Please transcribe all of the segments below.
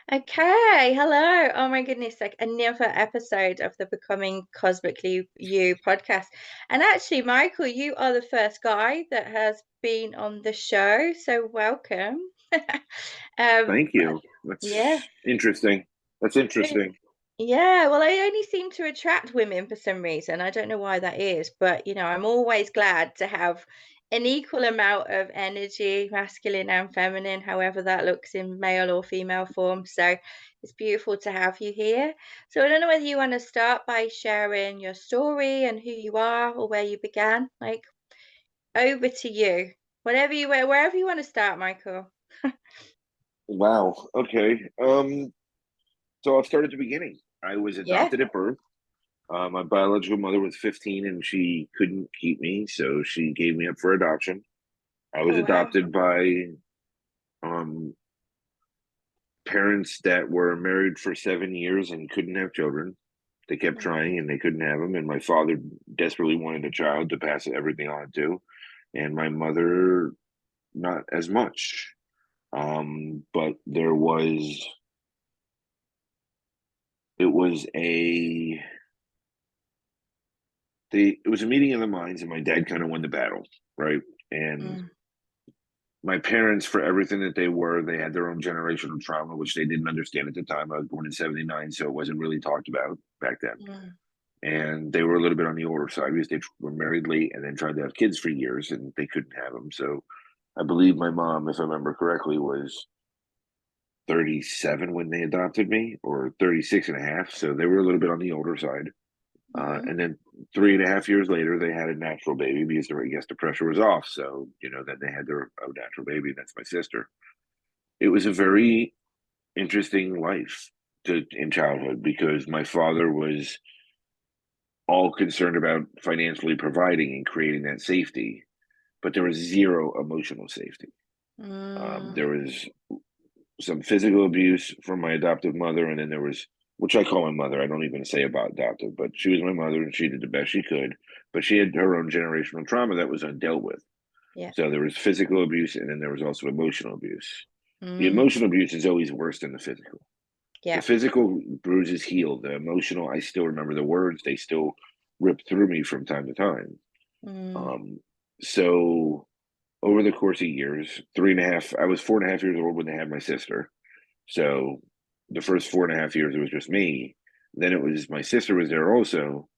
Okay, hello. Oh my goodness, like another episode of the Becoming Cosmically You podcast. And actually, Michael, you are the first guy that has been on the show, so welcome. Um, Thank you. yeah. That's interesting. That's interesting. Yeah, well, I only seem to attract women for some reason. I don't know why that is, but I'm always glad to have an equal amount of energy, masculine and feminine, however that looks in male or female form. So it's beautiful to have you here. So I don't know whether you want to start by sharing your story and who you are or where you began. Like, over to you. Wherever you want to start, Michael. Wow. Okay. So I'll start at the beginning. I was Yeah. adopted at birth. My biological mother was 15 and she couldn't keep me, so she gave me up for adoption. I was Oh, wow. adopted by um parents that were married for 7 years and couldn't have children. They kept trying and they couldn't have them. And my father desperately wanted a child to pass everything on to, and my mother not as much. But it was it was a meeting of the minds, and my dad kind of won the battle, right? And Mm, my parents, for everything that they had their own generational trauma, which they didn't understand at the time. I was born in '79, so it wasn't really talked about back then. mm, And they were a little bit on the older side because they were married late and then tried to have kids for years, and they couldn't have them. So I believe my mom, if I remember correctly, was 37 when they adopted me, or 36 and a half. So they were a little bit on the older side. mhm. And then 3.5 years later, they had a natural baby because I guess the pressure was off. So, then they had their own natural baby. That's my sister. It was a very interesting life in childhood because my father was all concerned about financially providing and creating that safety, but there was zero emotional safety. Mm, There was some physical abuse from my adoptive mother, and then there was, which I call my mother. I don't even say about adoptive, but she was my mother, and she did the best she could. But she had her own generational trauma that was undealt with. yeah. So there was physical abuse, and then there was also emotional abuse. The Mm, emotional abuse is always worse than the physical. The yeah. physical bruises healed. The emotional, I still remember the words. They still rip through me from time to time. Mm, Um, so over the course of years, I was 4.5 years old when they had my sister. So the first 4.5 years, it was just me. Then it was my sister was there also,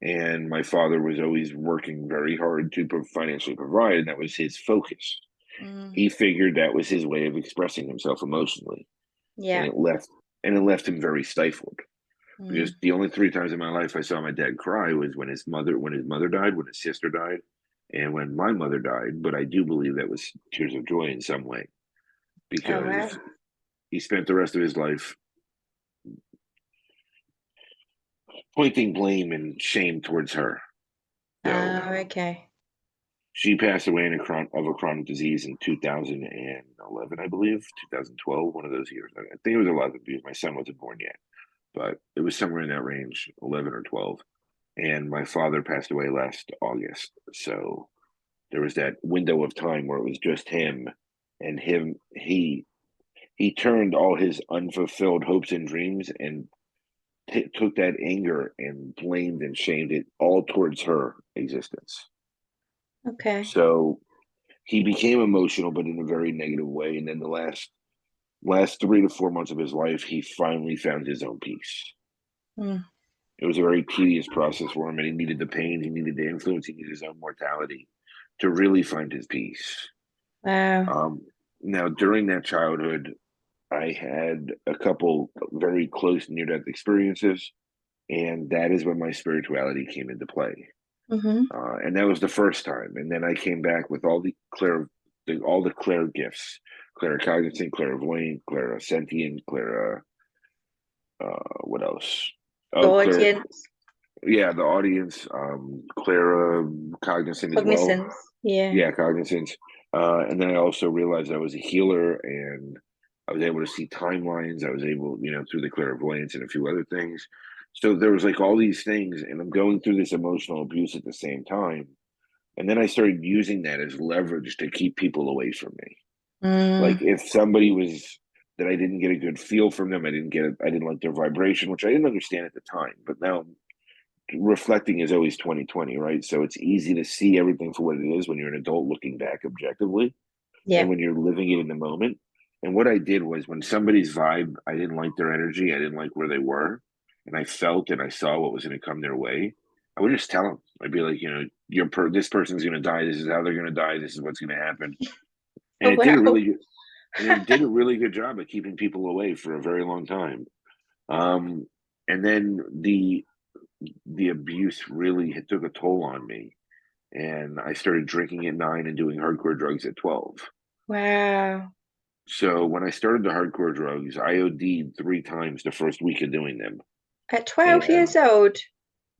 and my father was always working very hard to financially provide, and that was his focus. mm, He figured that was his way of expressing himself emotionally, and yeah. it left him very stifled. Because Mm, the only 3 times in my life I saw my dad cry was when his mother died, when his sister died, and when my mother died. But I do believe that was tears of joy in some way oh, wow. because he spent the rest of his life pointing blame and shame towards her. So Oh, okay. she passed away of a chronic disease in 2011, I believe, 2012, one of those years. I think it was 11 because my son wasn't born yet, but it was somewhere in that range, 11 or 12. And my father passed away last August. So there was that window of time where it was just him and him. He turned all his unfulfilled hopes and dreams and took that anger and blamed and shamed it all towards her existence. Okay. So he became emotional, but in a very negative way. And then the last 3 to 4 months of his life, he finally found his own peace. Mm, It was a very tedious process for him, and he needed the pain, he needed the influence, he needed his own mortality to really find his peace. wow. Um, Now, during that childhood, I had a couple very close near death experiences, and that is when my spirituality came into play. Mm-hmm. And that was the first time. And then I came back with all the clair gifts: claircognizant, clairvoyant, clairsentient, what else? Oh, Audience, yeah, the audience, Clara cognizant as well. cognizance. Yeah. Yeah, cognizant. And then I also realized I was a healer, and I was able to see timelines. I was able, through the clairvoyance and a few other things. So there was like all these things, and I'm going through this emotional abuse at the same time. And then I started using that as leverage to keep people away from me. Like Mm, if somebody was that I didn't get a good feel from them. I didn't like their vibration, which I didn't understand at the time. But now reflecting is always 2020, right? So it's easy to see everything for what it is when you're an adult looking back objectively and Yeah. when you're living it in the moment. And what I did was when somebody's vibe, I didn't like their energy, I didn't like where they were, and I felt and I saw what was going to come their way, I would just tell them. I'd be like, this person's going to die. This is how they're going to die. This is what's going to happen. And Oh, it did a wow. really good, and it did a really good job of keeping people away for a very long time. Um, and then the abuse really took a toll on me, and I started drinking at 9 and doing hardcore drugs at 12. Wow. So when I started the hardcore drugs, I OD'd 3 times the first week of doing them. At 12 And years old.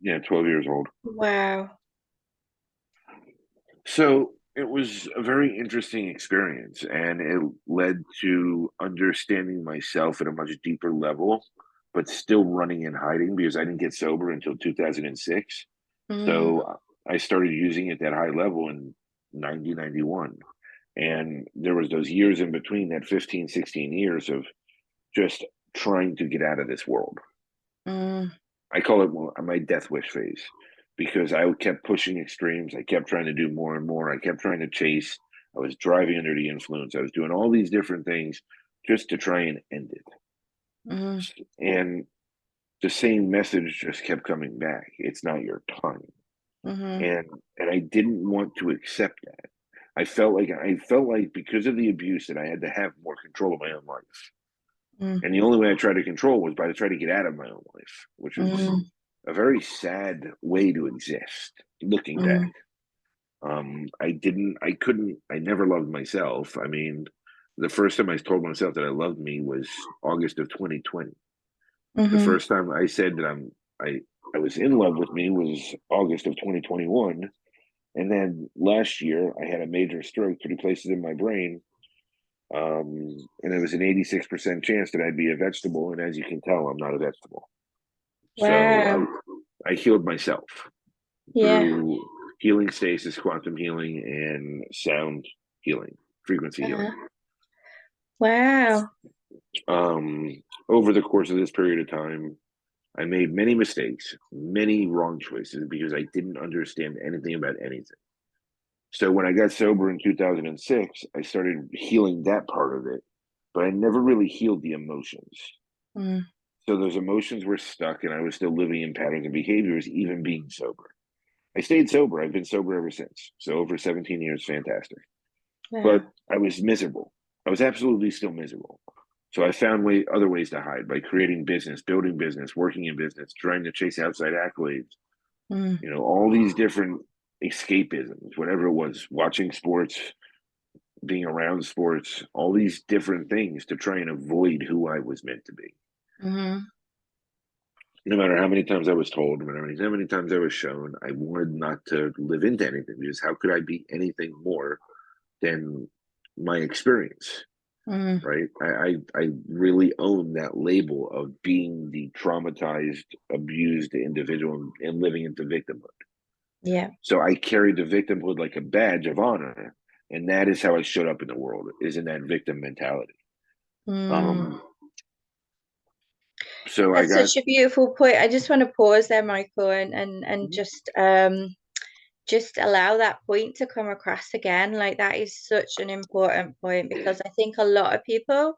yeah, 12 years old. Wow. So it was a very interesting experience, and it led to understanding myself at a much deeper level, but still running and hiding because I didn't get sober until 2006. Mm, So I started using it at high level in 91. And there was those years in between, that 15, 16 years of just trying to get out of this world. mm, I call it my death wish phase because I kept pushing extremes. I kept trying to do more and more. I kept trying to chase. I was driving under the influence. I was doing all these different things just to try and end it. mm, And the same message just kept coming back. It's not your time. mm, And I didn't want to accept that. I felt like because of the abuse that I had to have more control of my own life. mm, And the only way I tried to control was by to try to get out of my own life, which was mm, a very sad way to exist looking back. mm, I never loved myself. I mean, the first time I told myself that I loved me was August of 2020. The mm, first time I said that I was in love with me was August of 2021. And then last year I had a major stroke, 3 places in my brain. And it was an 86% chance that I'd be a vegetable. And as you can tell, I'm not a vegetable. So wow. I healed myself Yeah. through healing stasis, quantum healing, and sound healing, frequency healing. Uh-huh. Wow. Um, Over the course of this period of time, I made many mistakes, many wrong choices because I didn't understand anything about anything. So when I got sober in 2006, I started healing that part of it, but I never really healed the emotions. Mm, So those emotions were stuck, and I was still living in patterns and behaviors, even being sober. I stayed sober. I've been sober ever since. So over 17 years, fantastic. But wow. I was miserable. I was absolutely still miserable. So I found other ways to hide by creating business, building business, working in business, trying to chase outside accolades. Mm, All these different escapisms, whatever it was, watching sports, being around sports, all these different things to try and avoid who I was meant to be. mm, No matter how many times I was told, no matter how many times I was shown, I wanted not to live into anything because how could I be anything more than my experience? mm, Right? I really own that label of being the traumatized, abused individual and living into victimhood. yeah. So I carried the victimhood like a badge of honor, and that is how I showed up in the world, is in that victim mentality. Mm. Um, so I That's got such a beautiful point. I just want to pause there, Michael, and just allow that point to come across again. Like that is such an important point because I think a lot of people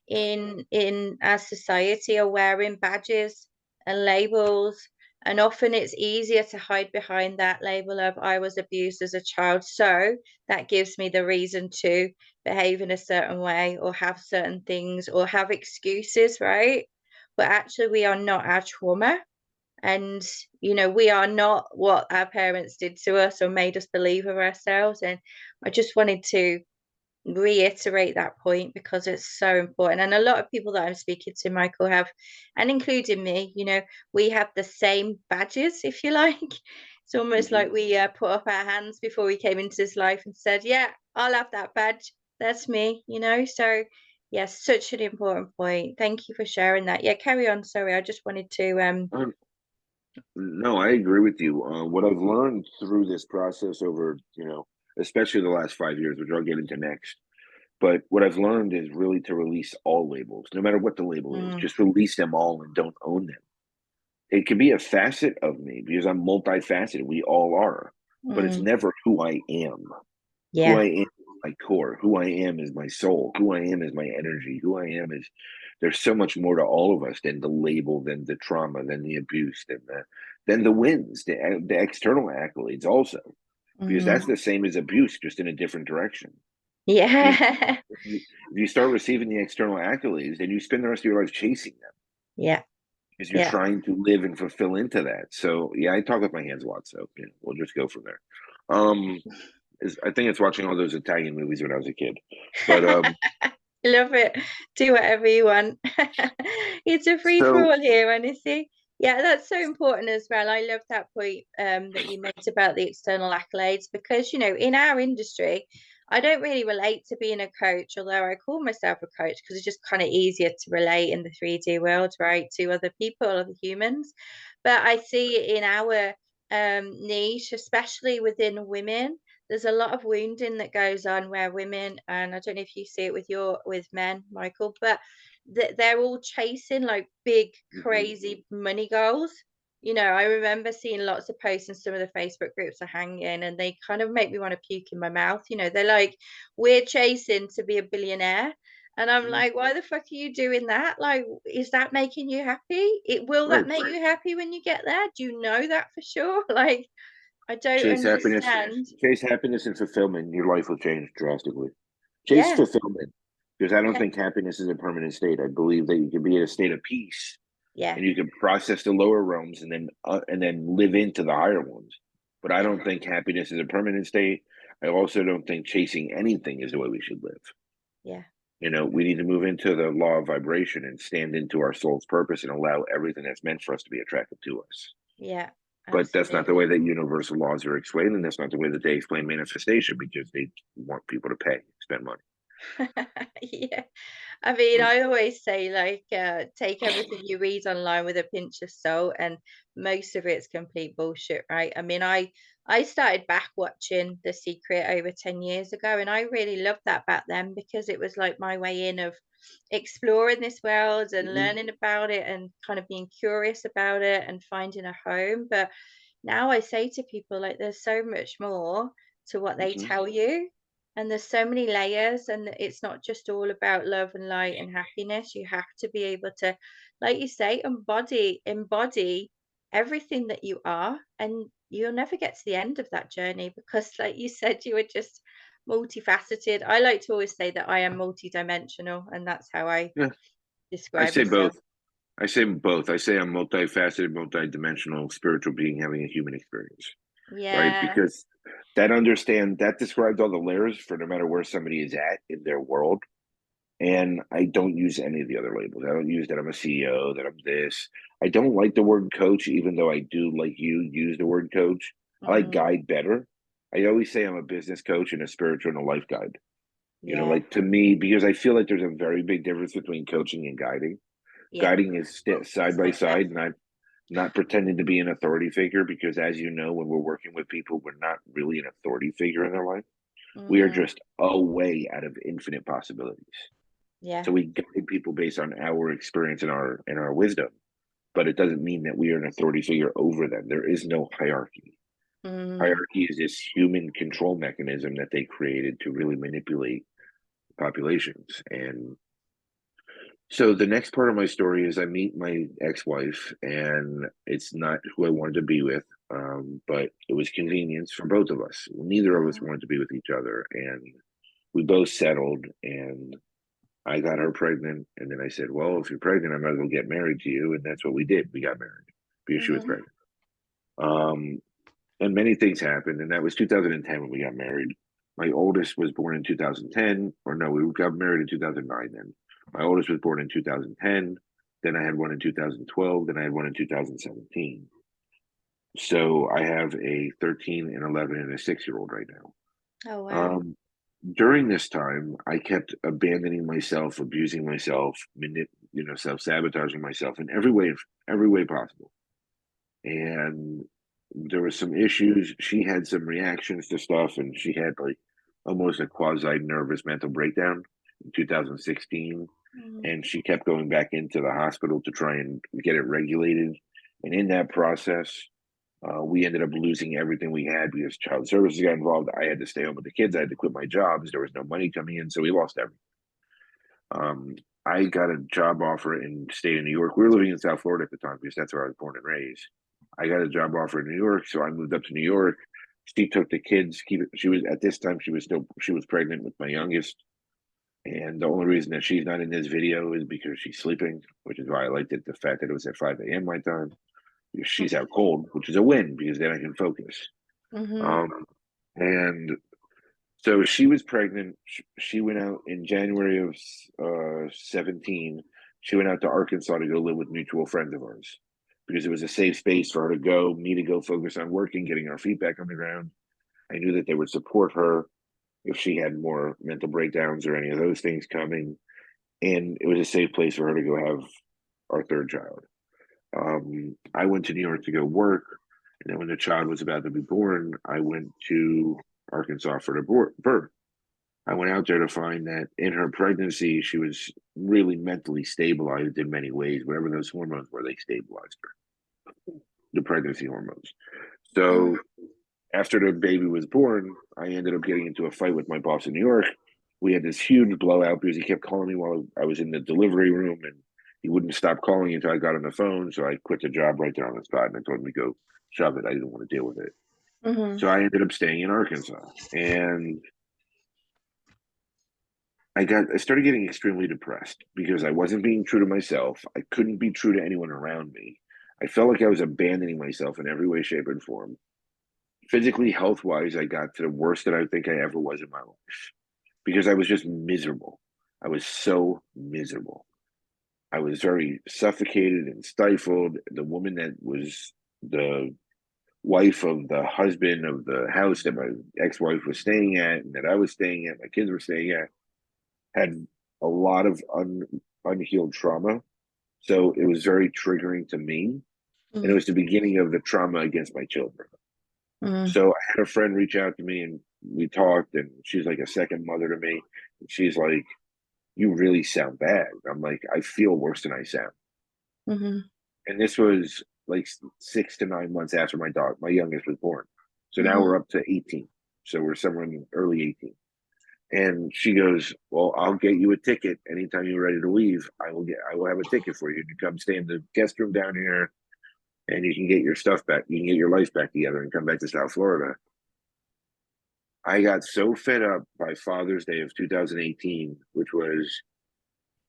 in our society are wearing badges and labels, and often it's easier to hide behind that label of I was abused as a child, so that gives me the reason to behave in a certain way or have certain things or have excuses, right? But actually we are not our trauma, and we are not what our parents did to us or made us believe of ourselves. And I just wanted to reiterate that point because it's so important. And a lot of people that I'm speaking to, Michael, have, and including me, we have the same badges, if you like. It's almost mhm. like we put up our hands before we came into this life and said, yeah, I'll have that badge. That's me. So yes, such an important point. Thank you for sharing that. Yeah, carry on. Sorry, I just wanted to Um, no, I agree with you. What I've learned through this process over, especially the last 5 years, which I'll get into next, But what I've learned is really to release all labels, no matter what the label is. Mm, Just release them all and don't own them. It can be a facet of me because I'm multifaceted. We all are, but it's mm, never who I am. Who yeah. I am is my core. Who I am is my soul. Who I am is my energy. Who I am is there's so much more to all of us than the label, than the trauma, than the abuse, than the wins, the external accolades also. Because Mm, that's the same as abuse, just in a different direction. Because yeah. if you start receiving the external accolades, then you spend the rest of your life chasing them Yeah. because you're Yeah. trying to live and fulfill into that. So yeah, I talk with my hands a lot. So we'll just go from there. Um, I think it's watching all those Italian movies when I was a kid. But Love it. Do whatever you want. It's a free for so all here, honestly. Yeah, that's so important as well. I love that point that you made about the external accolades because, in our industry, I don't really relate to being a coach, although I call myself a coach because it's just kind of easier to relate in the 3D world, right, to other people, other humans. But I see it in our niche, especially within women, there's a lot of wounding that goes on where women, and I don't know if you see it with men, Michael, but they're all chasing like big mhm, crazy money goals. I remember seeing lots of posts in some of the Facebook groups are hanging, and they kind of make me want to puke in my mouth. They're like, we're chasing to be a billionaire. And I'm mhm, like, why the fuck are you doing that? Like, is that making you happy? Will that right. make you happy when you get there? Do you know that for sure? Like, I don't Chase happiness, understand. chase happiness and fulfillment. Your life will change drastically. Chase Yeah, fulfillment because I don't yeah, think happiness is a permanent state. I believe that you can be in a state of peace yeah, and you can process the lower realms and then live into the higher ones. But I yeah, don't think happiness is a permanent state. I also don't think chasing anything is the way we should live. yeah, We need to move into the law of vibration and stand into our soul's purpose and allow everything that's meant for us to be attractive to us. yeah, But that's not the way absolutely. that universal laws are explained, and that's not the way that they explain manifestation because they want people to pay, spend money. Yeah. I mean, I always say, like, take everything you read online with a pinch of salt, and most of it's complete bullshit, right? I mean, I started back watching The Secret over 10 years ago, and I really loved that back then because it was like my way in of exploring this world and Mm-hmm. learning about it and kind of being curious about it and finding a home. But now I say to people, like, there's so much more to what they Mm-hmm. tell you. And there's so many layers, and it's not just all about love and light and happiness. You have to be able to, like you say, embody everything that you are. And you'll never get to the end of that journey because, like you said, you were just multifaceted. I like to always say that I am multidimensional, and that's how I Yeah, I describe say myself. both. I say both. I say I'm multifaceted, multidimensional, spiritual being having a human experience, right? Yeah. Because that describes all the layers for no matter where somebody is at in their world. And I don't use any of the other labels. I don't use that I'm a CEO, that I'm this. I don't like the word coach, even though I do, like you, use the word coach. I like Mm, guide better. I always say I'm a business coach and a spiritual and a life guide. yeah. Like to me, because I feel like there's a very big difference between coaching and guiding. Yeah. Guiding is side by side, not pretending to be an authority figure, because as you know, when we're working with people, we're not really an authority figure in their life. We are Mm, just a way out of infinite possibilities. yeah. So we guide people based on our experience and our wisdom, but it doesn't mean that we are an authority figure over them. There is no hierarchy. Mm, Hierarchy is this human control mechanism that they created to really manipulate populations. And so the next part of my story is I meet my ex-wife, and it's not who I wanted to be with, but it was convenience for both of us. Neither of us mm, wanted to be with each other, and we both settled. And I got her pregnant, and then I said, "Well, if you're pregnant, I might as well get married to you," and that's what we did. We got married because she was mhm. pregnant. Um, and many things happened, and that was 2010 when we got married. My oldest was born in 2010, or no, we got married in 2009. Then my oldest was born in 2010. Then I had one in 2012. Then I had one in 2017. So I have a 13, an 11, and a 6-year-old right now. Oh, wow. Um, During this time, I kept abandoning myself, abusing myself, self-sabotaging myself in every way possible. And there were some issues. She had some reactions to stuff, and she had like almost a quasi nervous mental breakdown in 2016. Mm. And she kept going back into the hospital to try and get it regulated. And in that process, we ended up losing everything we had because child services got involved. I had to stay home with the kids. I had to quit my jobs. There was no money coming in, so we lost everything. Um, I got a job offer in the state of New York. We were living in South Florida at the time because that's where I was born and raised. I got a job offer in New York, so I moved up to New York. She took the kids. She was at this time. She was pregnant with my youngest, and the only reason that she's not in this video is because she's sleeping, which is why I liked it. The fact that it was at 5 a.m. my time. Because she's out cold, which is a win because then I can focus. Mm-hmm. Um, and so she was pregnant. She went out in January of 17. She went out to Arkansas to go live with mutual friends of ours because it was a safe space for her to go, me to go focus on working, getting our feet back on the ground. I knew that they would support her if she had more mental breakdowns or any of those things coming. And it was a safe place for her to go have our third child. I went to New York to go work. And then when the child was about to be born, I went to Arkansas for the birth. I went out there to find that in her pregnancy, she was really mentally stabilized in many ways. Whatever those hormones were, they stabilized her, the pregnancy hormones. So after the baby was born, I ended up getting into a fight with my boss in New York. We had this huge blowout because he kept calling me while I was in the delivery room, and he wouldn't stop calling until I got on the phone. So I quit the job right there on the spot, and I told him to go shove it. I didn't want to deal with it. Mm-hmm. So I ended up staying in Arkansas, and I started getting extremely depressed because I wasn't being true to myself. I couldn't be true to anyone around me. I felt like I was abandoning myself in every way, shape, and form. Physically, health wise, I got to the worst that I think I ever was in my life because I was just miserable. I was so miserable. I was very suffocated and stifled. The woman that was the wife of the husband of the house that my ex-wife was staying at and that I was staying at, my kids were staying at, had a lot of unhealed trauma. So it was very triggering to me. And it Mm-hmm. was the beginning of the trauma against my children. Mm-hmm. So I had a friend reach out to me and we talked, and she's like a second mother to me. And she's like, "You really sound bad." I'm like, "I feel worse than I sound." Mm-hmm. And this was like 6 to 9 months after my youngest was born. So now Mm-hmm. we're up to 18. So we're somewhere in early 18. And she goes, "Well, I'll get you a ticket anytime you're ready to leave. I will have a ticket for you to come stay in the guest room down here, and you can get your stuff back. You can get your life back together and come back to South Florida." I got so fed up by Father's Day of 2018, which was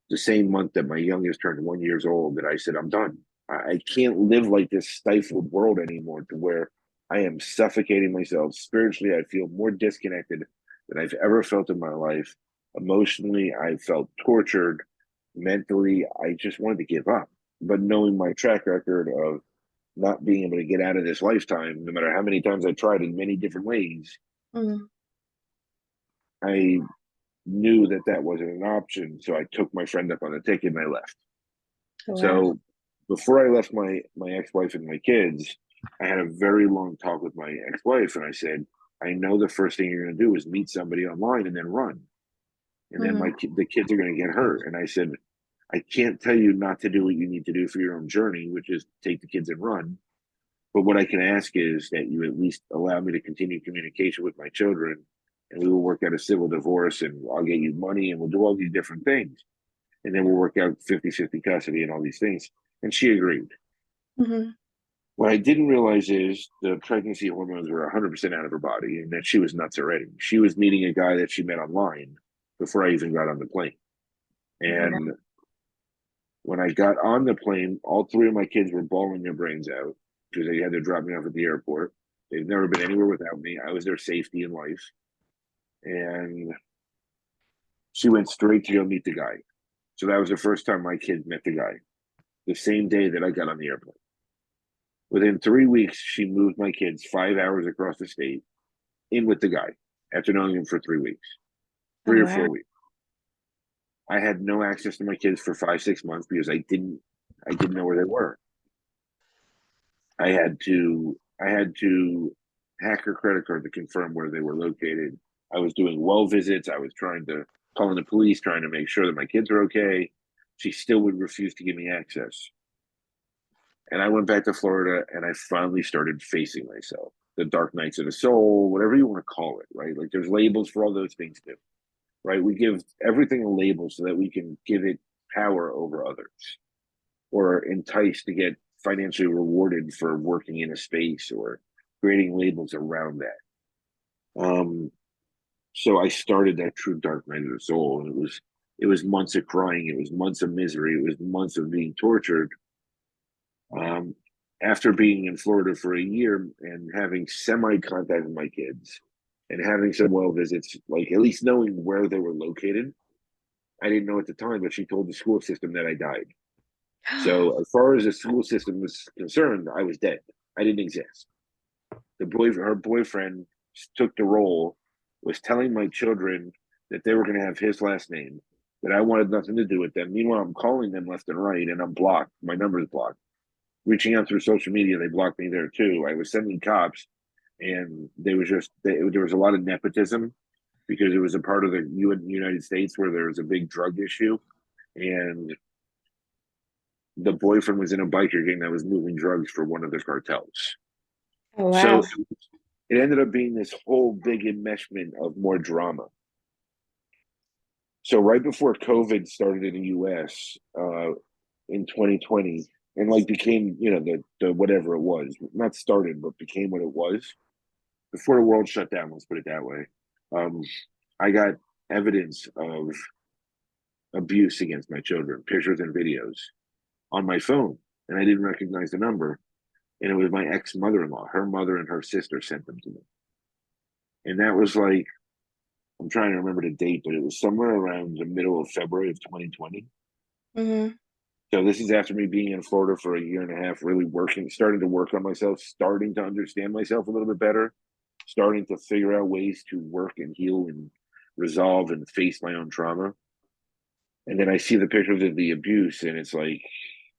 the same month that my youngest turned 1 year old, that I said, "I'm done. I can't live like this stifled world anymore to where I am suffocating myself. Spiritually, I feel more disconnected than I've ever felt in my life. Emotionally, I felt tortured. Mentally, I just wanted to give up. But knowing my track record of not being able to get out of this lifetime, no matter how many times I tried in many different ways, Mm-hmm. I knew that that wasn't an option. So I took my friend up on the ticket and I left. Wow. So before I left my ex-wife and my kids, I had a very long talk with my ex-wife, and I said, "I know the first thing you're going to do is meet somebody online and then run, and then Mm-hmm. the kids are going to get hurt." And I said, "I can't tell you not to do what you need to do for your own journey, which is take the kids and run. But what I can ask is that you at least allow me to continue communication with my children, and we will work out a civil divorce, and I'll get you money, and we'll do all these different things, and then we'll work out 50-50 custody and all these things." And she agreed. Mm-hmm. What I didn't realize is the pregnancy hormones were 100% out of her body and that she was nuts already. She was meeting a guy that she met online before I even got on the plane. Yeah. And when I got on the plane, all three of my kids were bawling their brains out because they had to drop me off at the airport. They've never been anywhere without me. I was their safety in life. And she went straight to go meet the guy. So that was the first time my kids met the guy, the same day that I got on the airplane. Within 3 weeks, she moved my kids 5 hours across the state in with the guy after knowing him for 3 weeks, Oh, three or wow. 4 weeks. I had no access to my kids for 5, 6 months because I didn't know where they were. I had to hack her credit card to confirm where they were located. I was doing well visits. I was trying to call in the police, trying to make sure that my kids are okay. She still would refuse to give me access. And I went back to Florida and I finally started facing myself. The dark nights of the soul, whatever you want to call it, right? Like there's labels for all those things too, right? We give everything a label so that we can give it power over others or entice to get financially rewarded for working in a space or creating labels around that. So I started that true dark night of the soul, and it was months of crying, it was months of misery, it was months of being tortured. Um, After being in Florida for a year and having semi contact with my kids and having some well visits, like at least knowing where they were located, I didn't know at the time, but she told the school system that I died. So as far as the school system was concerned, I was dead. I didn't exist. Her boyfriend took the role, was telling my children that they were going to have his last name, that I wanted nothing to do with them. Meanwhile, I'm calling them left and right, and I'm blocked. My number is blocked. Reaching out through social media, they blocked me there too. I was sending cops, and there was a lot of nepotism because it was a part of the United States where there was a big drug issue, and the boyfriend was in a biker gang that was moving drugs for one of the cartels. Oh, So wow. it ended up being this whole big enmeshment of more drama. So right before COVID started in the U.S. In 2020, and like became the whatever it was, not started but became what it was before the world shut down. Let's put it that way. Um, I got evidence of abuse against my children, pictures and videos on my phone, and I didn't recognize the number. And it was my ex mother-in-law. Her mother and her sister sent them to me, and that was like I'm trying to remember the date, but it was somewhere around the middle of February of 2020. Hmm. So this is after me being in Florida for a year and a half, really working, starting to work on myself, starting to understand myself a little bit better, starting to figure out ways to work and heal and resolve and face my own trauma. And then I see the pictures of the abuse, and it's like,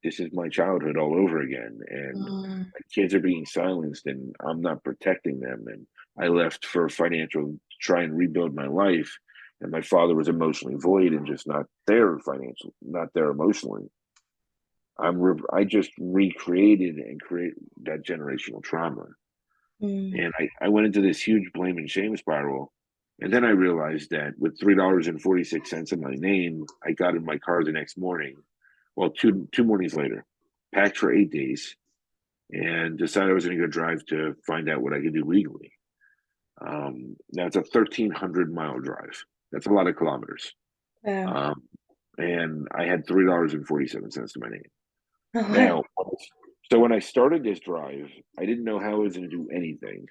this is my childhood all over again. And Mm. my kids are being silenced, and I'm not protecting them. And I left for financial to try and rebuild my life. And my father was emotionally void and just not there financially, not there emotionally. I just recreated and create that generational trauma. Mm. And I went into this huge blame and shame spiral. And then I realized that with $3.46 in my name, I got in my car the next morning. Well, two mornings later, packed for 8 days, and decided I was going to go drive to find out what I could do legally. Now it's a 1,300-mile drive. That's a lot of kilometers. Wow. Um, and I had $3.47 to my name. Oh, wow. Now, so when I started this drive, I didn't know how I was going to do anything.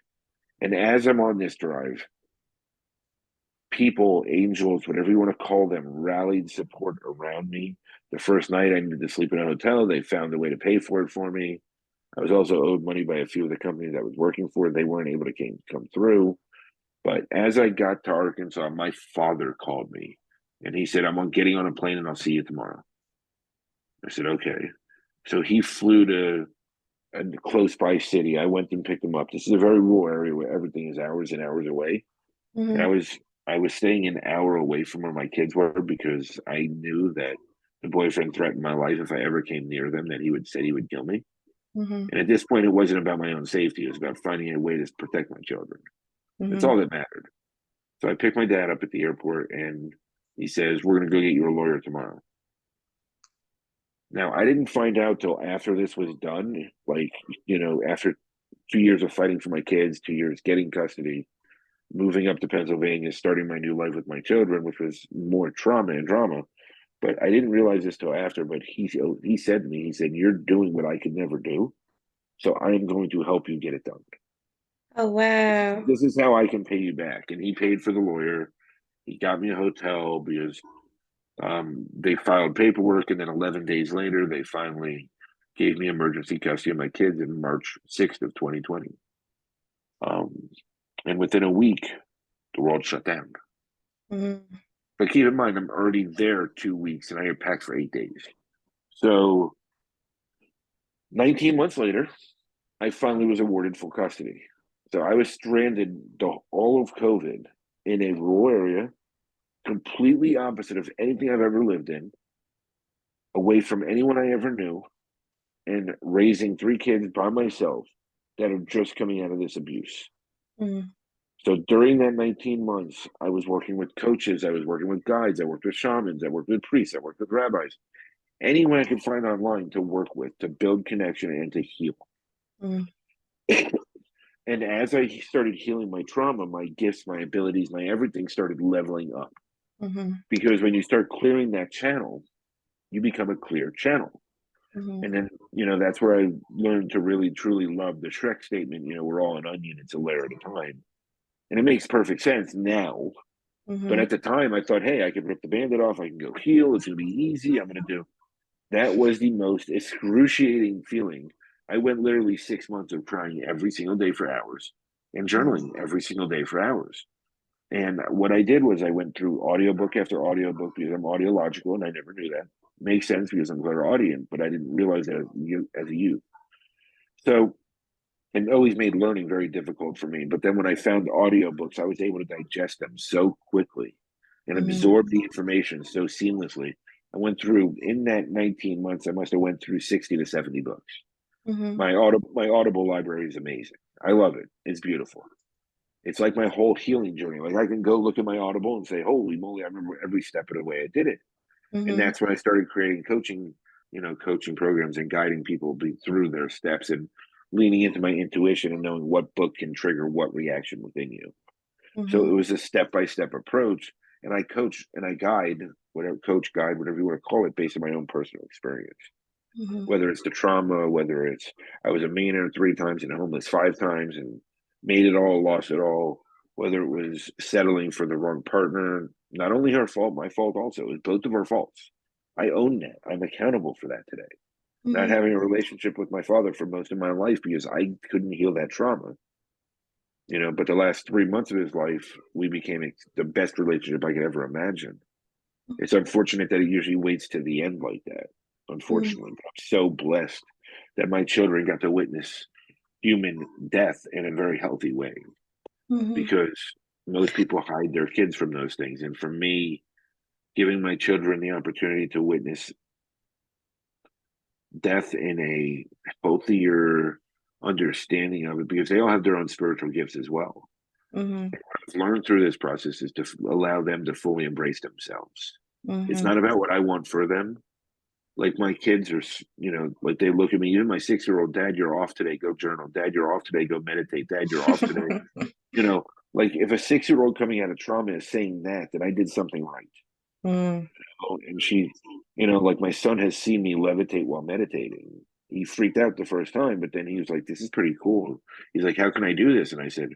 And as I'm on this drive, people, angels, whatever you want to call them, rallied support around me. The first night I needed to sleep in a hotel, they found a way to pay for it for me. I was also owed money by a few of the companies I was working for. They weren't able to come through. But as I got to Arkansas, my father called me and he said, I'm getting on a plane and I'll see you tomorrow. I said, okay. So he flew to a close by city. I went and picked him up. This is a very rural area where everything is hours and hours away. And Hmm. I was staying an hour away from where my kids were because I knew that the boyfriend threatened my life if I ever came near them, that he would kill me. Hmm. And at this point, it wasn't about my own safety. It was about finding a way to protect my children. That's Hmm. all that mattered. So I picked my dad up at the airport and he says, we're going to go get you a lawyer tomorrow. Now, I didn't find out till after this was done. Like, after 2 years of fighting for my kids, 2 years getting custody, moving up to Pennsylvania, starting my new life with my children, which was more trauma and drama. But I didn't realize this till after. But he said to me, he said, "You're doing what I could never do, so I am going to help you get it done. Oh, wow. This is how I can pay you back." And he paid for the lawyer. He got me a hotel because they filed paperwork, and then 11 days later, they finally gave me emergency custody of my kids in March 6th of 2020. Um, and within a week, the world shut down. Hmm. But keep in mind, I'm already there 2 weeks and I get packed for 8 days. So 19 months later, I finally was awarded full custody. So I was stranded all of COVID. in a rural area, completely opposite of anything I've ever lived in, away from anyone I ever knew, and raising three kids by myself that are just coming out of this abuse. Mm, So during that 19 months, I was working with coaches, I was working with guides, I worked with shamans, I worked with priests, I worked with rabbis, anyone I could find online to work with, to build connection and to heal. mm, And as I started healing my trauma, my gifts, my abilities, my everything started leveling up. mhm, Because when you start clearing that channel, you become a clear channel. mhm, And then, that's where I learned to really, truly love the Shrek statement, we're all an onion, it's a layer at a time. And it makes perfect sense now. But mhm, at the time, I thought, hey, I can rip the bandit off. I can go heal. It's going to be easy. I'm going to do. That was the most excruciating feeling. I went literally 6 months of crying every single day for hours and mm, journaling every single day for hours. And what I did was I went through audiobook after audiobook because I'm audiological and I never knew that. Makes sense because I'm clairaudient, but I didn't realize that as a youth. So, and always made learning very difficult for me. But then when I found audiobooks, I was able to digest them so quickly and mhm, absorb the information so seamlessly. I went through in that 19 months, I must have went through 60 to 70 books. mhm, My Audible library is amazing. I love it. It's beautiful. It's like my whole healing journey. Like I can go look at my Audible and say, "Holy moly, I remember every step of the way I did it." And mhm, that's when I started creating coaching programs and guiding people through their steps and leaning into my intuition and knowing what book can trigger what reaction within you. So it mhm, was a step by step approach. And I coach and I guide, whatever you want to call it, based on my own personal experience. mhm, Whether it's the trauma, whether it's I was a millionaire 3 times and homeless 5 times and made it all, lost it all, whether it was settling for the wrong partner, not only her fault, my fault also. It was both of our faults. I own that. I'm accountable for that today. Not mhm, having a relationship with my father for most of my life because I couldn't heal that trauma. But the last 3 months of his life, we became the best relationship I could ever imagine. It's unfortunate that it usually waits to the end like that, mhm, unfortunately. But I'm so blessed that my children got to witness human death in a very healthy way mhm, because most people hide their kids from those things. And for me, giving my children the opportunity to witness death in a healthier understanding of it, because they all have their own spiritual gifts as well. mhm, I've learned through this process is to allow them to fully embrace themselves. It's mhm, not about what I want for them. Like my kids are, like they look at me, even my 6-year-old, Dad, you're off today, go journal. Dad, you're off today, go meditate. Dad, you're off today. You know, like if a 6-year-old coming out of trauma is saying that, then I did something right. mm, And she, like my son has seen me levitate while meditating. He freaked out the first time, but then he was like, this is pretty cool. He's like, how can I do this? And I said,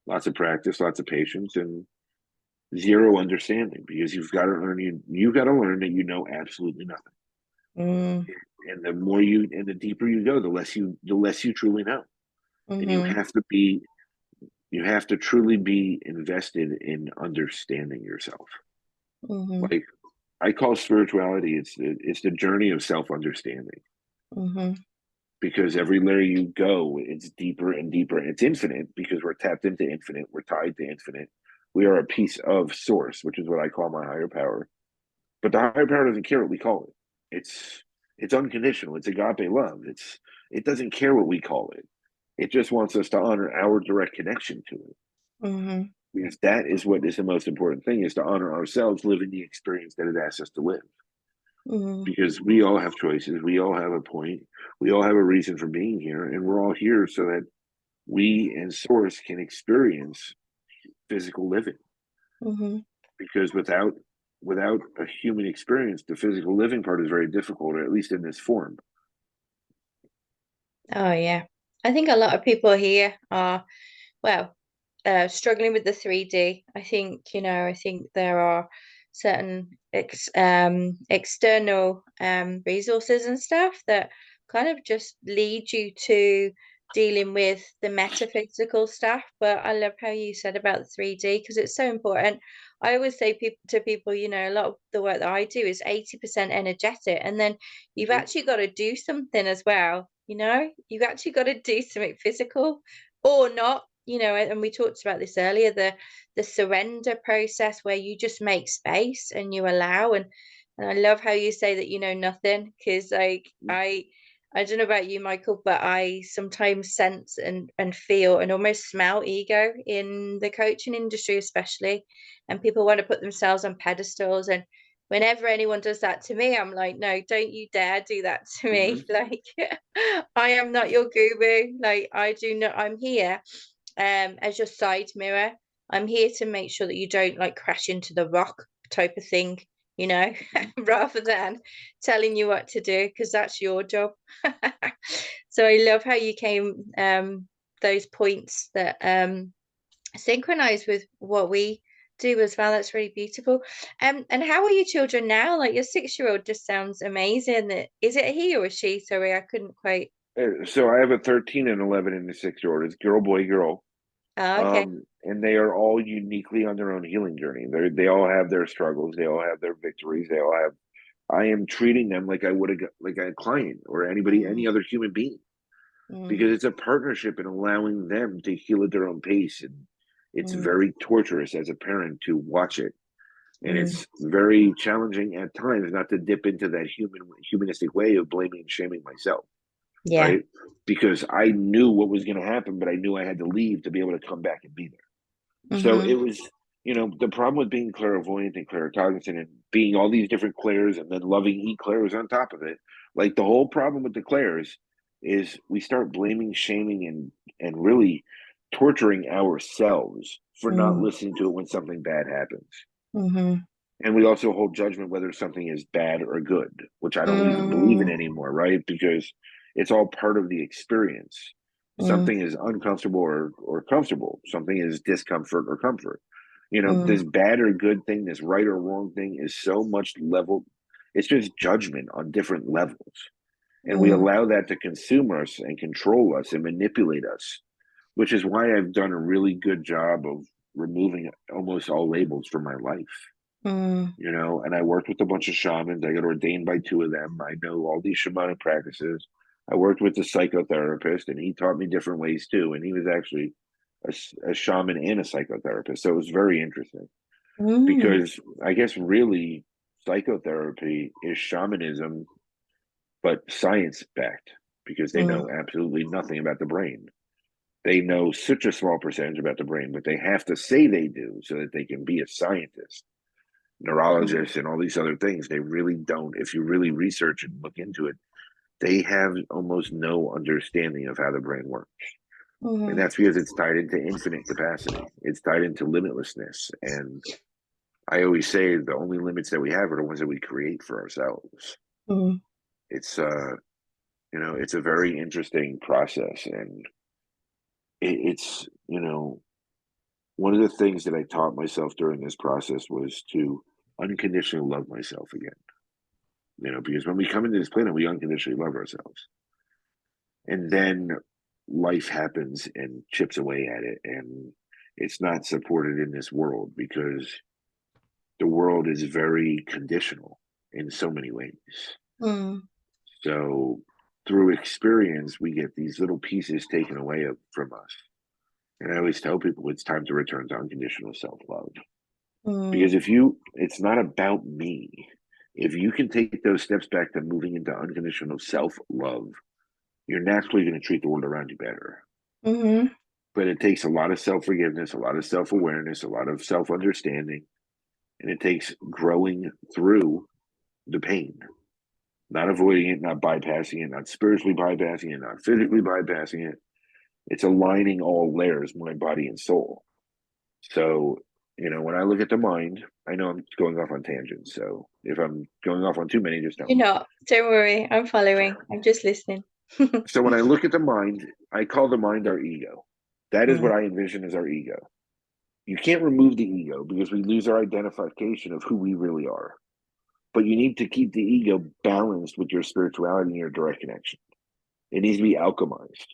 lots of practice, lots of patience, and zero understanding because you've got to learn that you know absolutely nothing. mm, And the deeper you go, the less you truly know. And mhm, you have to truly be invested in understanding yourself. mhm, Like I call spirituality, it's the journey of self-understanding. mhm, Because every layer you go, it's deeper and deeper. And it's infinite because we're tapped into infinite. We're tied to infinite. We are a piece of source, which is what I call my higher power. But the higher power doesn't care what we call it. It's unconditional. It's agape love. It doesn't care what we call it. It just wants us to honor our direct connection to it. mhm, Because that is what is the most important thing is to honor ourselves living the experience that it asks us to live. mhm, Because we all have choices. We all have a point. We all have a reason for being here. And we're all here so that we and source can experience physical living. mhm. Because without a human experience, the physical living part is very difficult, or at least in this form. Oh, yeah. I think a lot of people here are, well, struggling with the 3D. I think there are certain external resources and stuff that kind of just lead you to dealing with the metaphysical stuff. But I love how you said about the 3D because it's so important. I always say to people, a lot of the work that I do is 80% energetic, and then you've Mhm. actually got to do something as well. You've actually got to do something physical or not you know, and we talked about this earlier, the surrender process where you just make space and you allow. And I love how you say that you know nothing, because like I don't know about you, Michael, but I sometimes sense and feel and almost smell ego in the coaching industry, especially. And people want to put themselves on pedestals. And whenever anyone does that to me, I'm like, no, don't you dare do that to Hmm. me. Like, I am not your guru. Like, I do not, I'm here as your side mirror. I'm here to make sure that you don't like crash into the rock type of thing, you know, rather than telling you what to do, because that's your job. So I love how you came those points that synchronize with what we do as well. That's really beautiful. And how are your children now? Like your 6-year-old just sounds amazing. Is it a he or a she? Sorry, I couldn't quite. So I have a 13 and 11 and a 6-year-old. It's girl, boy, girl. Oh, okay. And they are all uniquely on their own healing journey. They all have their struggles. They all have their victories. They all have. I am treating them like I would like a client or anybody, Mm, any other human being, mm, because it's a partnership in allowing them to heal at their own pace. And it's mm, very torturous as a parent to watch it, and mm. it's very challenging at times not to dip into that humanistic way of blaming and shaming myself, Yeah. right? Because I knew what was going to happen, but I knew I had to leave to be able to come back and be there. So it Mm-hmm. was, the problem with being clairvoyant and claircognizant and being all these different clairs and then loving eclairs on top of it. Like the whole problem with the clairs is we start blaming, shaming, and really torturing ourselves for not Mm, listening to it when something bad happens. mm-hmm. And we also hold judgment whether something is bad or good, which I don't even believe in Mm, anymore, right? Because it's all part of the experience. mm, Something is uncomfortable or comfortable. Something is discomfort or comfort. mm, This bad or good thing, this right or wrong thing is so much level. It's just judgment on different levels. And we mm, allow that to consume us and control us and manipulate us, which is why I've done a really good job of removing almost all labels from my life. mm, And I worked with a bunch of shamans. I got ordained by two of them. I know all these shamanic practices. I worked with a psychotherapist, and he taught me different ways too. And he was actually a shaman and a psychotherapist. So it was very interesting mm, because I guess really psychotherapy is shamanism, but science backed because they mm, know absolutely nothing about the brain. They know such a small percentage about the brain, but they have to say they do so that they can be a scientist, mm, neurologists, and all these other things. They really don't. If you really research and look into it, they have almost no understanding of how the brain works. And mm, that's because it's tied into infinite capacity. It's tied into limitlessness. And I always say the only limits that we have are the ones that we create for ourselves. mm. It's it's a very interesting process, and it's one of the things that I taught myself during this process was to unconditionally love myself again. Because when we come into this planet, we unconditionally love ourselves. And then life happens and chips away at it. And it's not supported in this world because the world is very conditional in so many ways. Mm. So through experience, we get these little pieces taken away from us. And I always tell people it's time to return to unconditional self love. Because Mm, it's not about me. If you can take those steps back to moving into unconditional self love, you're naturally going to treat the world around you better. mhm, But it takes a lot of self forgiveness, a lot of self awareness, a lot of self understanding, and it takes growing through the pain, not avoiding it, not bypassing it, not spiritually bypassing it, not physically bypassing it. It's aligning all layers, mind, body, and soul. So, when I look at the mind, I know I'm going off on tangents. So if I'm going off on too many, just tell you're me. not. Don't worry. I'm following. I'm just listening. So when I look at the mind, I call the mind our ego. That is what Mm, I envision as our ego. You can't remove the ego because we lose our identification of who we really are. But you need to keep the ego balanced with your spirituality and your direct connection. It needs to be alchemized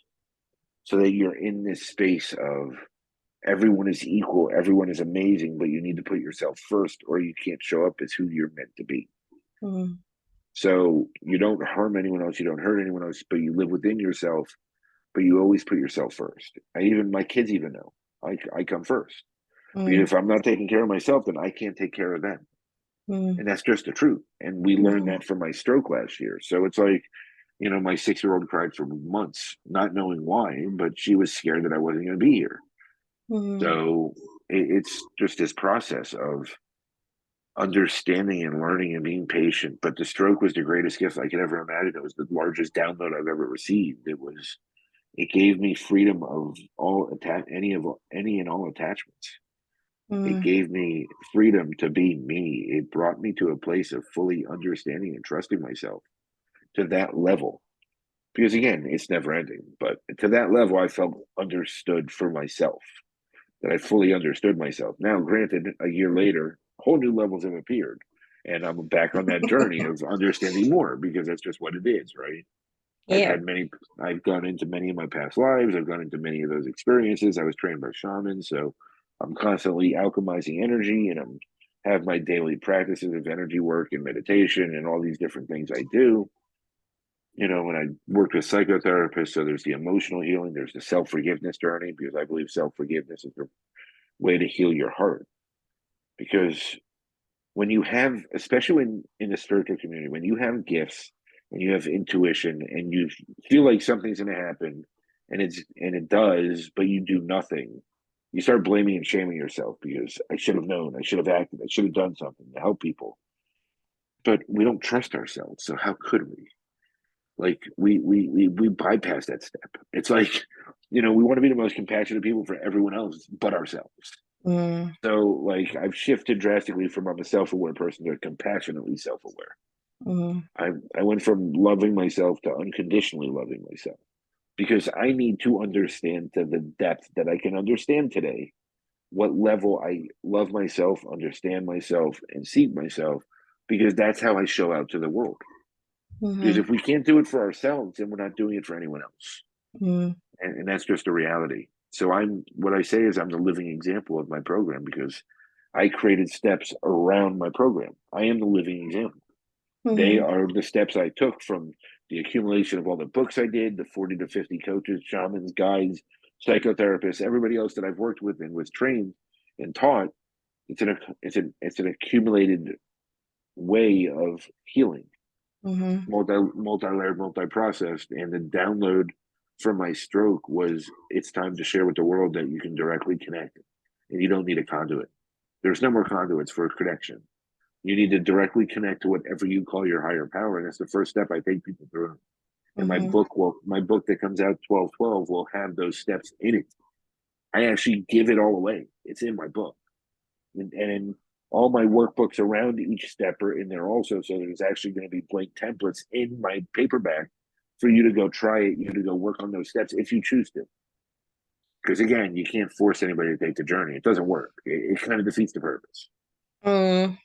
so that you're in this space of everyone is equal, everyone is amazing, but you need to put yourself first or you can't show up as who you're meant to be. mm, So you don't harm anyone else, you don't hurt anyone else, but you live within yourself, but you always put yourself first. My kids even know I come first. Because Mm, if I'm not taking care of myself, then I can't take care of them. mm, And that's just the truth. And we learned mm, that from my stroke last year. So it's like, my 6-year-old cried for months, not knowing why, but she was scared that I wasn't going to be here. mm, So it's just this process of understanding and learning and being patient. But the stroke was the greatest gift I could ever imagine. It was the largest download I've ever received. It gave me freedom of any and all attachments. It mm, gave me freedom to be me. It brought me to a place of fully understanding and trusting myself to that level. Because again, it's never ending, but to that level, I felt understood for myself, that I fully understood myself. Now, granted, a year later, whole new levels have appeared. And I'm back on that journey of understanding more because that's just what it is, right? yeah. I've gone into many of my past lives. I've gone into many of those experiences. I was trained by shamans. So I'm constantly alchemizing energy and have my daily practices of energy work and meditation and all these different things I do. When I worked with psychotherapists, so there's the emotional healing, there's the self forgiveness journey, because I believe self forgiveness is the way to heal your heart. Because when you have, especially in the spiritual community, when you have gifts and you have intuition and you feel like something's going to happen, and it does, but you do nothing, you start blaming and shaming yourself because I should have known, I should have acted, I should have done something to help people. But we don't trust ourselves, so how could we? Like we bypass that step. It's like, we want to be the most compassionate people for everyone else but ourselves. Mm, So like I've shifted drastically from I'm a self-aware person to compassionately self-aware. mm, I went from loving myself to unconditionally loving myself because I need to understand to the depth that I can understand today what level I love myself, understand myself, and seek myself, because that's how I show out to the world. Because mm, if we can't do it for ourselves, then we're not doing it for anyone else. mm, And that's just a reality. So what I say is I'm the living example of my program because I created steps around my program. I am the living example. They mm, are the steps I took from the accumulation of all the books I did, the 40 to 50 coaches, shamans, guides, psychotherapists, everybody else that I've worked with and was trained and taught. It's an accumulated way of healing, mm, multi-layered, multi-processed. And the download from my stroke was, it's time to share with the world that you can directly connect and you don't need a conduit. There's no more conduits for connection. You need to directly connect to whatever you call your higher power. And that's the first step I take people through. And mm, my book that comes out 12/12 will have those steps in it. I actually give it all away. It's in my book. And all my workbooks around each step are in there also. So there's actually going to be blank templates in my paperback for you to go try it, you to go work on those steps if you choose to. Because again, you can't force anybody to take the journey. It doesn't work. It kind of defeats the purpose. mm.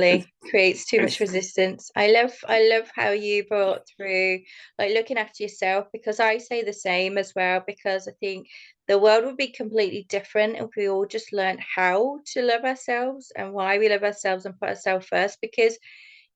It's, Totally creates too much it's resistance. I love how you brought through like looking after yourself, because I say the same as well, because I think the world would be completely different if we all just learned how to love ourselves and why we love ourselves and put ourselves first, because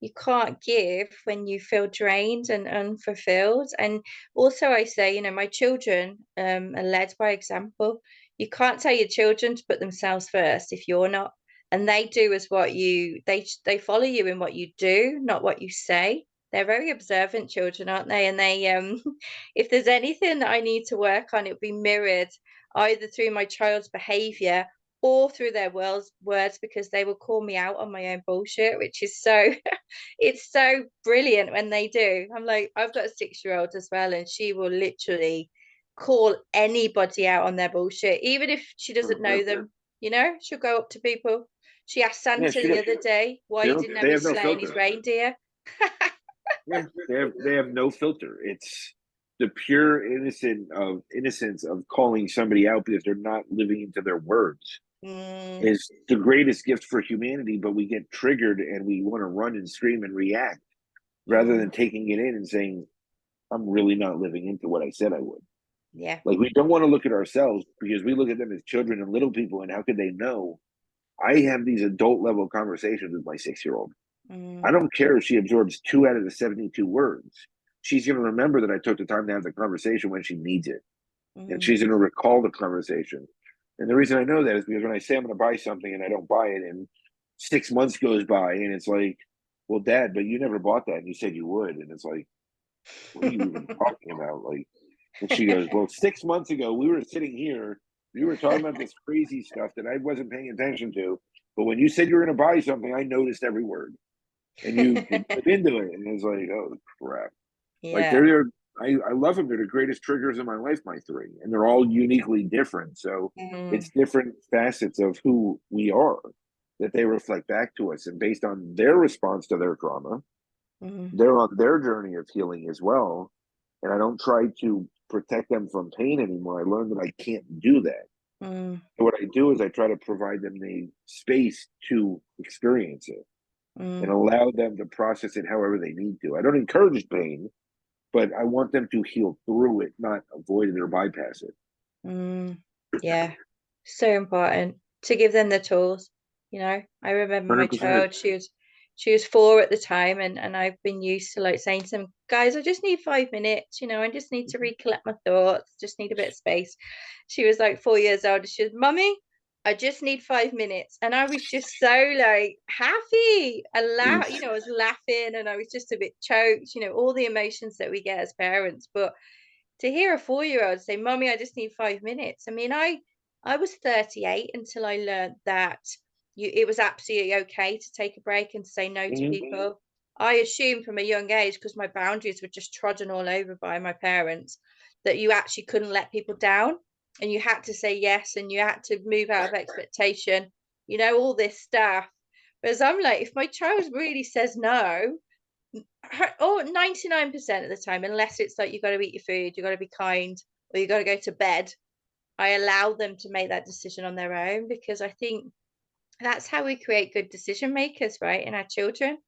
you can't give when you feel drained and unfulfilled. And also, I say, my children are led by example. You can't tell your children to put themselves first if you're not, and they do as what they follow you in what you do, not what you say. They're very observant children, aren't they? And they if there's anything that I need to work on, it'll be mirrored either through my child's behavior or through their words, because they will call me out on my own bullshit, which is so it's so brilliant when they do. I'm like, I've got a 6-year-old as well, and she will literally call anybody out on their bullshit, even if she doesn't know them. She'll go up to people. She asked yeah, Santa she the got, other day why he didn't have they have his no sleigh and his filter. reindeer. Yeah, they have no filter. It's the pure innocence of calling somebody out because they're not living into their words Mm, is the greatest gift for humanity. But we get triggered and we want to run and scream and react rather mm, than taking it in and saying, I'm really not living into what I said I would. yeah. Like we don't want to look at ourselves because we look at them as children and little people, and how could they know? I have these adult level conversations with my 6-year-old. I Mm, don't care if she absorbs 2 out of the 72 words. she's going to remember that I took the time to have the conversation when she needs it. And Mm. she's going to recall the conversation. And the reason I know that is because when I say I'm going to buy something and I don't buy it, and 6 months goes by, and it's like, well, Dad, but you never bought that, and you said you would, and it's like, what are you even talking about? Like, and she goes, well, 6 months ago we were sitting here, we were talking about this crazy stuff that I wasn't paying attention to, but when you said you were going to buy something, I noticed every word, and you put into it, and it's like, oh crap. Like Yeah. I love them. They're the greatest triggers in my life, my three, and they're all uniquely different. So Mm. it's different facets of who we are that they reflect back to us, and based on their response to their trauma, Mm. they're on their journey of healing as well. And I don't try to protect them from pain anymore. I learned that I can't do that. Mm. So what I do is I try to provide them the space to experience it and Mm. allow them to process it however they need to. I don't encourage pain, but I want them to heal through it, not avoid it or bypass it. Mm. Yeah. So important to give them the tools. I remember my 100%. child, she was 4 at the time, and I've been used to like saying to them, guys, I just need 5 minutes, I just need to recollect my thoughts, just need a bit of space. She was like 4 years old, and she was, Mummy, I just need 5 minutes. And I was just so like happy and I was laughing, and I was just a bit choked, all the emotions that we get as parents. But to hear a 4-year-old say, Mommy, I just need 5 minutes. I mean, I was 38 until I learned that it was absolutely okay to take a break and say no to Mhm. people. I assumed from a young age, because my boundaries were just trodden all over by my parents, that you actually couldn't let people down, and you had to say yes, and you had to move out of expectation, all this stuff. Whereas I'm like, if my child really says no, 99% of the time, unless it's like you got to eat your food, you got to be kind, or you got to go to bed, I allow them to make that decision on their own, because I think that's how we create good decision makers, right, in our children.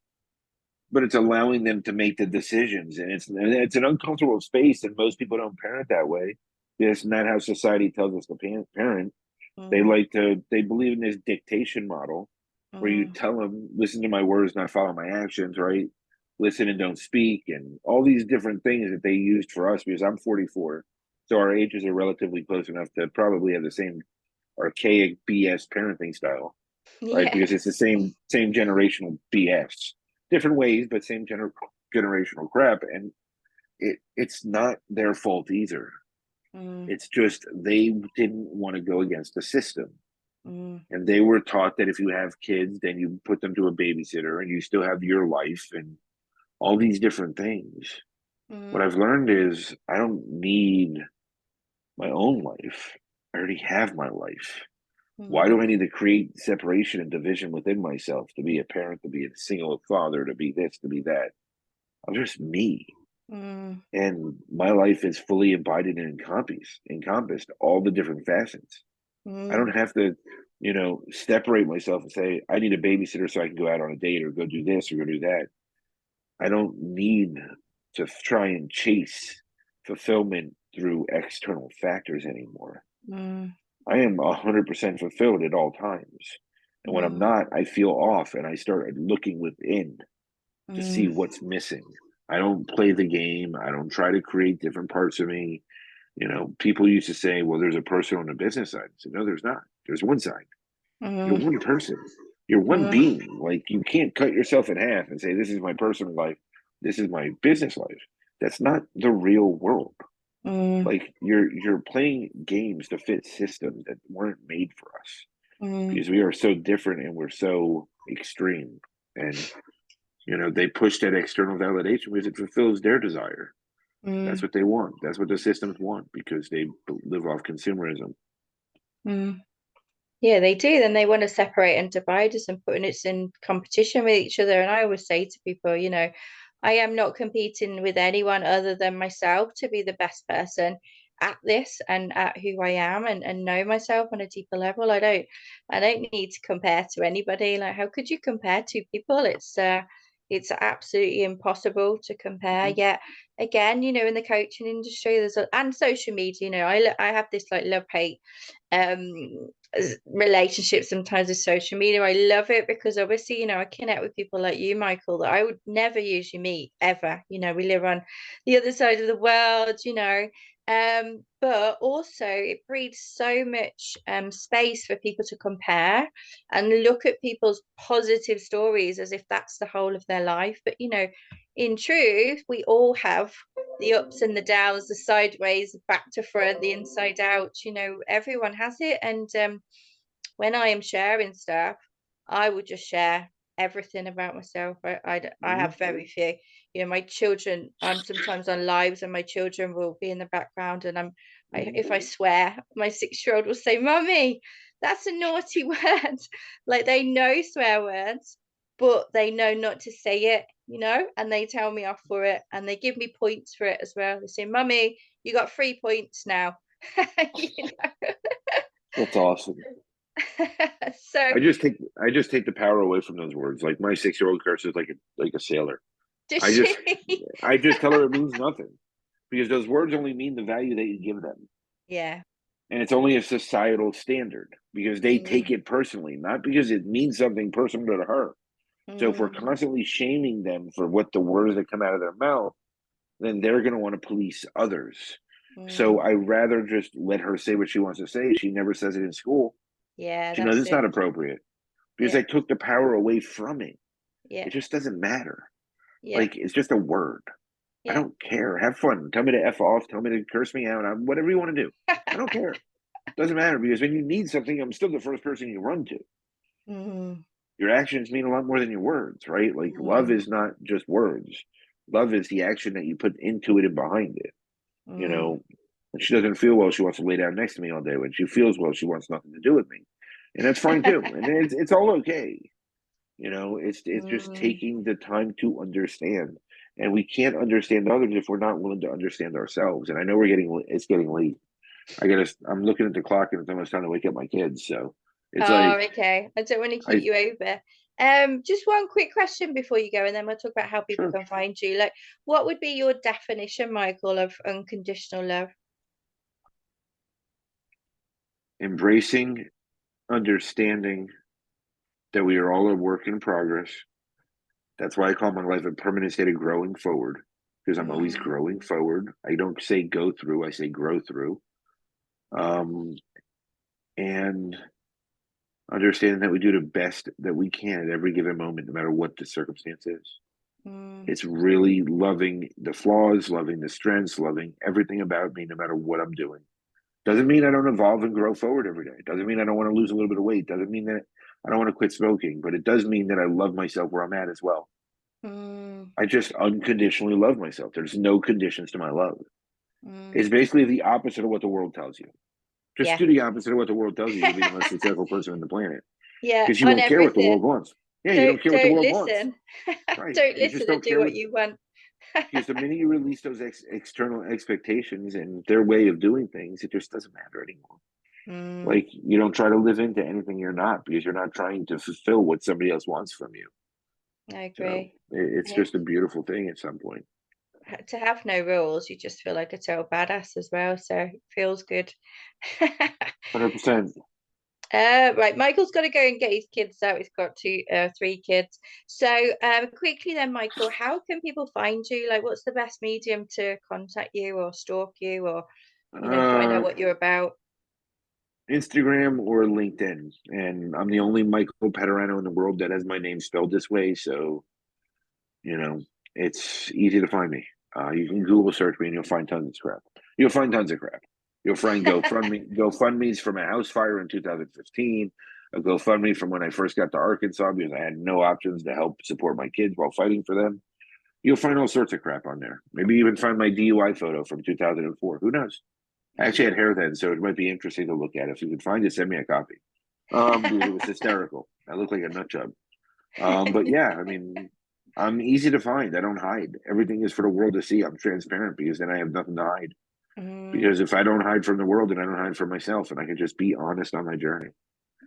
But it's allowing them to make the decisions, and it's an uncomfortable space, and most people don't parent that way. It's not how society tells us to parent. Mm. They believe in this dictation model where you Mm. tell them, listen to my words, not follow my actions, right? Listen and don't speak, and all these different things that they used for us, because I'm 44. So our ages are relatively close enough to probably have the same archaic BS parenting style, right? Because it's the Yes. same generational BS, different ways, but same generational crap. And it's not their fault either. Mm. It's just they didn't want to go against the system. Mm. And they were taught that if you have kids, then you put them to a babysitter and you still have your life and all these different things. What Mm. I've learned is I don't need my own life. I already have my life. Why Mm. do I need to create separation and division within myself to be a parent, to be a single father, to be this, to be that? I'm just me. Mm. And my life is fully embodied and encompassed all the different facets. I Mm. don't have to, separate myself and say, I need a babysitter so I can go out on a date or go do this or go do that. I don't need to try and chase fulfillment through external factors anymore. Mm. I am 100% fulfilled at all times. And when I'm Mm. not, I feel off and I start looking within to see Mm. what's missing. I don't play the game. I don't try to create different parts of me. People used to say, well, there's a person on the business side. I said, no, there's not. There's one side. You're Mm. one person. You're one Mm. being. Like you can't cut yourself in half and say, this is my personal life. This is my business life. That's not the real world. Mm. Like you're playing games to fit systems that weren't made for us Mm. because we are so different and we're so extreme. And they push that external validation because it fulfills their desire. That's Mm. what they want. That's what the systems want because they live off consumerism. Mm. Yeah, they do. Then they want to separate and divide us and putting us in competition with each other. And I always say to people, I am not competing with anyone other than myself to be the best person at this and at who I am, and know myself on a deeper level. I don't need to compare to anybody. Like, how could you compare two people? it's absolutely impossible to compare. Mhm. Yet again, in the coaching industry, and social media, I have this like love hate relationship sometimes with social media. I love it because obviously, I connect with people like you, Michael, that I would never usually meet ever. We live on the other side of the world, but also it breeds so much space for people to compare and look at people's positive stories as if that's the whole of their life. But in truth, we all have the ups and the downs, the sideways, the back to front, the inside out. Everyone has it. And when I am sharing stuff, I would just share everything about myself. I Mhm. have very few. My children. I'm sometimes on lives, and my children will be in the background, and Mhm. if I swear, my 6-year-old will say, "Mummy, that's a naughty word." Like they know swear words, but they know not to say it. And they tell me off for it, and they give me points for it as well. They say, "Mummy, you got 3 points now." you know. That's awesome. So I just take the power away from those words. Like my 6-year-old curses like a sailor. does I just she? I just tell her it means nothing because those words only mean the value that you give them. Yeah. And it's only a societal standard because they take Mm, it personally, not because it means something personal to her. So if we're mm, constantly shaming them for what the words that come out of their mouth, then they're going to want to police others. So mm. I rather just let her say what she wants to say. She never says it in school. Yeah, She knows that's it's not it. appropriate because Yeah, I took the power away from it. yeah, It just doesn't matter. yeah, Like it's just a word. I yeah. don't care. Have fun. Tell me to F off. Tell me to curse me out. Whatever you want to do. I don't care. Doesn't matter because when you need something, I'm still the first person you run to. Mm, Your actions mean a lot more than your words, right? Like love mm, is not just words. Love is the action that you put into it and behind it. You mm. know, when she doesn't feel well, she wants to lay down next to me all day. When she feels well, she wants nothing to do with me. And that's fine too. And it's all okay. It's just Mm. taking the time to understand. And we can't understand others if we're not willing to understand ourselves. And I know it's getting late. I'm looking at the clock and it's almost time to wake up my kids. So it's Oh, like okay. I don't want to keep I you over. Just one quick question before you go, and then we'll talk about how people sure can find you. Like, what would be your definition, Michael, of unconditional love? embracing, understanding that we are all a work in progress. That's why I call my life a permanent state of growing forward, because I'm always Mm, growing forward. I don't say go through, I say grow through. Um, and understanding that we do the best that we can at every given moment, no matter what the circumstance is. mm, It's really loving the flaws, loving the strengths, loving everything about me, no matter what I'm doing. Doesn't mean I don't evolve and grow forward every day. Doesn't mean I don't want to lose a little bit of weight. Doesn't mean that I don't want to quit smoking, but it does mean that I love myself where I'm at as well. mm, I just unconditionally love myself. There's no conditions to my love. It's mm. basically the opposite of what the world tells you. Just Yeah. do the opposite of what the world tells you. You'll be the most successful person on the planet Yeah, because you on won't care what the world everything. wants. Yeah, you don't Don't care what the don't world wants. listen. Right. Don't You just listen and don't do care what what, you want. because the minute you release those external expectations and their way of doing things, it just doesn't matter anymore. Mm, Like you don't try to live into anything you're not because you're not trying to fulfill what somebody else wants from you. I So agree. it's And just a beautiful thing at some point. to have no rules, you just feel like a total badass as well. So it feels good. 100%. Right, Michael's got to go and get his kids out. He's got 3 kids. So, quickly then, Michael, how can people find you? Like, what's the best medium to contact you or stalk you or, find out Uh, what you're about? Instagram or LinkedIn. And I'm the only Michael Padurano in the world that has my name spelled this way. So, you know, it's easy to find me. You can Google search me and you'll find tons of crap. You'll find tons of crap. You'll find GoFundMe's from a house fire in 2015, a GoFundMe from when I first got to Arkansas because I had no options to help support my kids while fighting for them. You'll find all sorts of crap on there. Maybe even find my DUI photo from 2004. Who knows? I actually had hair then, so it might be interesting to look at. If you could find it, send me a copy. Because it was hysterical. I look like a nut job. But yeah, I mean, I'm easy to find. I don't hide. Everything is for the world to see. I'm transparent because then I have nothing to hide. Mm, Because if I don't hide from the world, then I don't hide from myself, and I can just be honest on my journey.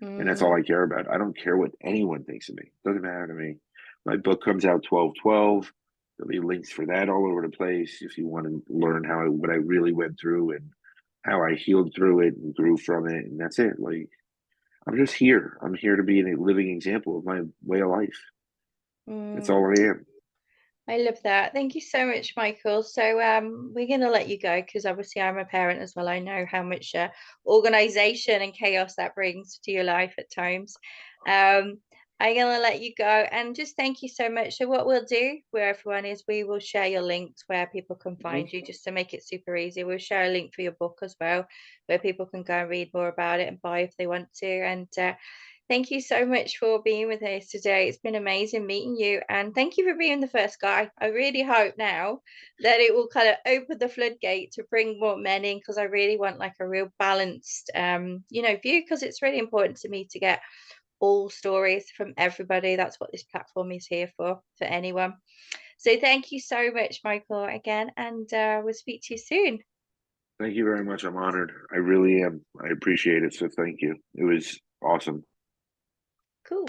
And that's all mm, I care about. I don't care what anyone thinks of me. It doesn't matter to me. My book comes out 12/12. There'll be links for that all over the place if you want to learn what I really went through and how I healed through it and grew from it. And that's it. Like, I'm just here. I'm here to be a living example of my way of life. That's Mm. all I am. I love that. Thank you so much, Michael. So we're going to let you go because obviously I'm a parent as well. I know how much organization and chaos that brings to your life at times. Um, I'm going to let you go and just thank you so much. So what we'll do where everyone is, we will share your links where people can Mhm. find you just to make it super easy. We'll share a link for your book as well where people can go and read more about it and buy if they want to. And thank you so much for being with us today. It's been amazing meeting you. And thank you for being the first guy. I really hope now that it will kind of open the floodgate to bring more men in because I really want like a real balanced view because it's really important to me to get all stories from everybody. That's what this platform is here for anyone. So thank you so much, Michael, again, and we'll speak to you soon. Thank you very much. I'm honored. I really am. I appreciate it. So thank you. It was awesome. Cool.